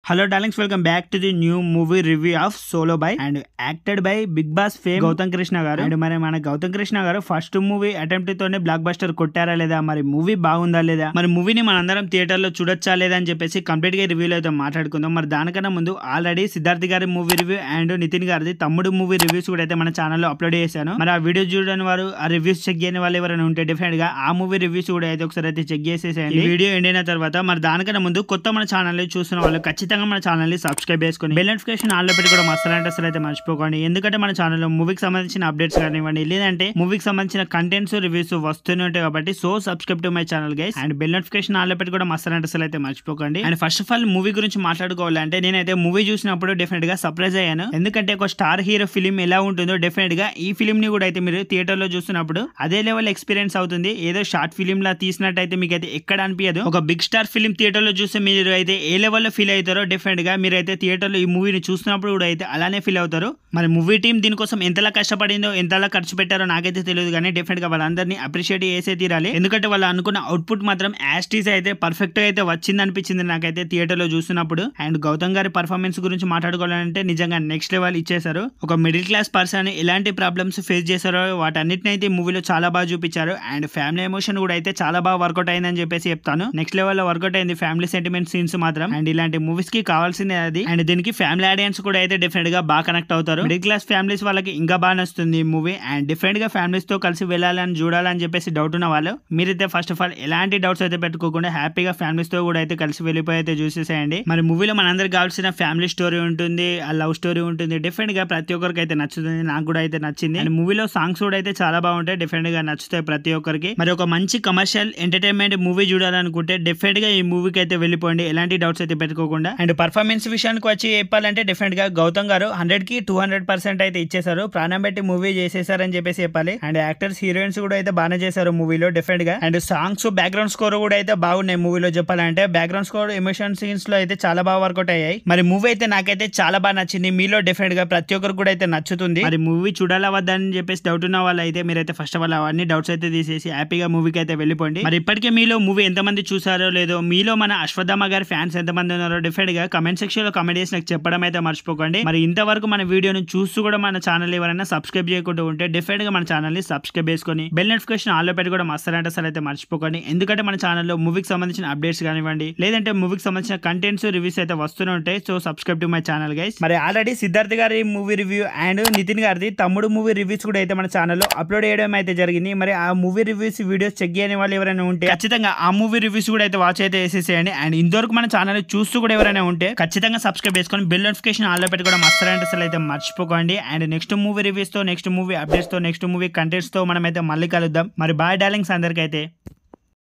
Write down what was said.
Hello darlings, welcome back to the new movie review of Solo by and acted by Big Boss fame Gautam Krishna garu. And మరి మన గౌతమ్ కృష్ణ గారు first movie attempt తోనే block buster కొట్టారా లేదా, మరి movie బాగుందా లేదా, మరి మూవీని మనందరం థియేటర్ లో చూడొచ్చా లేదా అని చెప్పేసి కంప్లీట్ గా రివ్యూలో అయితే మాట్లాడుకుందాం. మరి దానికన్నా ముందు ఆల్రెడీ సిద్ధార్థ్ గారి మూవీ రివ్యూ అండ్ నితిన్ గారిది తమ్ముడు మూవీ రివ్యూస్ కూడా అయితే మన ఛానల్లో అప్లోడ్ చేశాను. మరి ఆ వీడియో చూడని వారు, ఆ రివ్యూస్ చెక్ చేయని వాళ్ళు ఎవరైనా ఉంటే డెఫినెట్ గా ఆ మూవీ రివ్యూస్ కూడా అయితే ఒకసారి అయితే చెక్ చేసేసేయండి. ఈ వీడియో ఎండ్ అయిన తర్వాత మరి దానికన్నా ముందు కొత్త మన ఛానల్ చూస్తున్న వాళ్ళు ఖచ్చితంగా మన ఛానల్ ని సబ్స్క్రైబ్ చేసుకుని బెల్ నోటిఫికేషన్ ఆల్ లో పెట్టి కూడా మసాలా అంటే అసలు అయితే మర్చిపోకండి. ఎందుకంటే మన ఛానల్లో మూవీకి సంబంధించిన అప్డేట్స్ కానివ్వండి, లేదంటే మూవీకి సంబంధించిన కంటెంట్స్ రివ్యూస్ వస్తూనే ఉంటాయి కాబట్టి so subscribe to my channel guys and bell notification all లో పెట్టి కూడా మసాలా అంటే అసలు అయితే మర్చిపోకండి. And first of all movie గురించి మాట్లాడుకోవాలంటే నేనైతే మూవీ చూసినప్పుడు డెఫినెట్ గా సర్ప్రైజ్ అయ్యాను. ఎందుకంటే ఒక స్టార్ హీరో ఫిలిం ఎలా ఉంటుందో డెఫినెట్ గా ఈ ఫిలిం ని కూడా అయితే మీరు థియేటర్ లో చూస్తున్నప్పుడు అదే లెవెల్ ఎక్స్పీరియన్స్ అవుతుంది. ఏదో షార్ట్ ఫిలిం లా తీసినట్టయితే మీకు అయితే ఎక్కడ అనిపించదు. ఒక బిగ్ స్టార్ ఫిలిం థియేటర్ లో చూస్తే మీరు అయితే ఏ లెవెల్ లో ఫీల్ అవుతారో డెఫినెట్ గా మీరు అయితే థియేటర్ లో ఈ మూవీని చూస్తున్నప్పుడు కూడా అయితే అలానే ఫీల్ అవుతారు. మరి మూవీ టీం దీనికోసం ఎంతలా కష్టపడిందో, ఎంతలా ఖర్చు పెట్టారో నాకైతే తెలియదు, కానీ డెఫినెట్ గా వాళ్ళందరినీ అప్రిషియేట్ చేసే తీరాలి. ఎందుకంటే వాళ్ళు అనుకున్న అవుట్పుట్ మాత్రం యాస్టీస్ అయితే పర్ఫెక్ట్ గా అయితే వచ్చింది అనిపించింది నాకైతే థియేటర్ లో చూస్తున్నప్పుడు. అండ్ గౌతమ్ గారి పర్ఫార్మెన్స్ గురించి మాట్లాడుకోవాలంటే నిజంగా నెక్స్ట్ లెవెల్ ఇచ్చేశారు. ఒక మిడిల్ క్లాస్ పర్సన్ ఎలాంటి ప్రాబ్లమ్స్ ఫేస్ చేశారో వాటన్నిటిని అయితే మూవీలో చాలా బాగా చూపించారు. అండ్ ఫ్యామిలీ ఎమోషన్ కూడా అయితే చాలా బాగా వర్కౌట్ అయిందని చెప్పేసి చెప్తాను. నెక్స్ట్ లెవెల్ లో వర్కౌట్ అయింది ఫ్యామిలీ సెంటిమెంట్ సీన్స్ మాత్రం. అండ్ ఇలాంటి మూవీస్ కి కావాల్సిందే అది. అండ్ దీనికి ఫ్యామిలీ ఆడియన్స్ కూడా అయితే డెఫినెట్ గా బాగా కనెక్ట్ అవుతారు. మిడిల్ క్లాస్ ఫ్యామిలీస్ వాళ్ళకి ఇంకా బాగా నచ్చుతుంది మూవీ. అండ్ డిఫరెంట్ గా ఫ్యామిలీస్ తో కలిసి వెళ్ళాలని చూడాలని చెప్పేసి డౌట్ ఉన్న వాళ్ళు మీరైతే ఫస్ట్ ఆఫ్ ఆల్ ఎలాంటి డౌట్స్ అయితే పెట్టుకోకుండా హ్యాపీగా ఫ్యామిలీస్ తో కూడా అయితే కలిసి వెళ్ళిపోయి అయితే చూసేసేయండి. మరి మూవీలో మనందరికి కావాల్సిన ఫ్యామిలీ స్టోరీ ఉంటుంది, ఆ లవ్ స్టోరీ ఉంటుంది. డిఫరెంట్ గా ప్రతి ఒక్కరికి అయితే నచ్చుతుంది, నాకు కూడా అయితే నచ్చింది. అండ్ మూవీలో సాంగ్స్ కూడా అయితే చాలా బాగుంటాయి, డిఫరెంట్ గా నచ్చుతాయి ప్రతి ఒక్కరికి. మరి ఒక మంచి కమర్షియల్ ఎంటర్టైన్మెంట్ మూవీ చూడాలనుకుంటే డెఫినెట్ గా ఈ మూవీకి అయితే వెళ్ళిపోండి, ఎలాంటి డౌట్స్ అయితే పెట్టుకోకుండా. అండ్ పర్ఫార్మెన్స్ విషయానికి వచ్చి చెప్పాలంటే డెఫినెట్ గా గౌతమ్ గారు 100 కి 200% అయితే ఇచ్చేసారు. ప్రాణం పెట్టి మూవీ చేసేసారని చెప్పేసి చెప్పాలి. అండ్ యాక్టర్స్, హీరోయిన్స్ కూడా అయితే బాగానే చేశారు మూవీలో డెఫినెట్ గా. అండ్ సాంగ్స్, బ్యాక్గ్రౌండ్ స్కోర్ కూడా అయితే బాగున్నాయి మూవీలో చెప్పాలంటే. బ్యాక్గ్రౌండ్ స్కోర్ ఎమోషన్ సీన్స్ లో అయితే చాలా బాగా వర్కౌట్ అయ్యాయి. మరి మూవీ అయితే నాకైతే చాలా బాగా నచ్చింది. మీలో డెఫినెట్ గా ప్రతి ఒక్కరు కూడా అయితే నచ్చుతుంది. మరి మూవీ చూడాలా వద్దా అని చెప్పేసి డౌట్ ఉన్న వాళ్ళు అయితే మీరైతే ఫస్ట్ ఆఫ్ ఆల్ అవన్నీ డౌట్స్ అయితే తీసేసి హ్యాపీగా మూవీకి అయితే వెళ్ళిపోండి. మరి ఇప్పటికే మీలో మూవీ ఎంతమంది చూసారో లేదో, మీలో మన అశ్వత్థామ గారి ఫ్యాన్స్ ఎంతమంది ఉన్నారో డెఫినెట్ గా కమెంట్ సెక్షన్ లో కమెంట్ చేసి నాకు చెప్పడం అయితే మర్చిపోకండి. మరి ఇంతవరకు మన వీడియోని చూస్తూ కూడా మన ఛానల్ ఎవరైనా సబ్స్క్రైబ్ చేయకుండా ఉంటే డెఫినెట్ గా మన ఛానల్ ని సబ్స్క్రైబ్ చేసుకొని బెల్ నోటిఫికేషన్ ఆల్ లో పెట్టి కూడా మస్తారంటే అసలు అయితే మర్చిపోకండి. ఎందుకంటే మన ఛానల్లో మూవీకి సంబంధించిన అప్డేట్స్ కానివ్వండి, లేదంటే మూవీకి సంబంధించిన కంటెంట్స్, రివ్యూస్ అయితే వస్తూనే ఉంటాయి. So subscribe to my channel guys. మరి ఆల్రెడీ సిద్ధార్థ్ గారి మూవీ రివ్యూ అండ్ నితిన్ గారిది తమ్ముడు మూవీ రివ్యూస్ కూడా అయితే మన ఛానల్లో అప్లోడ్ చేయడం అయితే జరిగింది. మరి ఆ మూవీ రివ్యూస్ వీడియోస్ చెక్ చేయని వాళ్ళు ఎవరైనా ఉంటే ఖచ్చితంగా ఆ మూవీ రివ్యూస్ కూడా అయితే వాచ్ అయితే వేసేసేయండి. అండ్ ఇంతవరకు మన ఛానల్ చూస్తూ కూడా ఎవరైనా ఉంటే ఖచ్చితంగా సబ్స్క్రైబ్ చేసుకొని బెల్ నోటిఫికేషన్ ఆల్ లో పెట్టి కూడా మస్తారంటే అసలు అయితే మర్చిపోకండి. అండ్ నెక్స్ట్ మూవీ రివ్యూస్ తో, నెక్స్ట్ మూవీ అప్డేట్స్ తో, నెక్స్ట్ మూవీ కంటెంట్స్ తో మనం అయితే మళ్ళీ కలుద్దాం. మరి బాయ్ డార్లింగ్స్ అందరికైతే.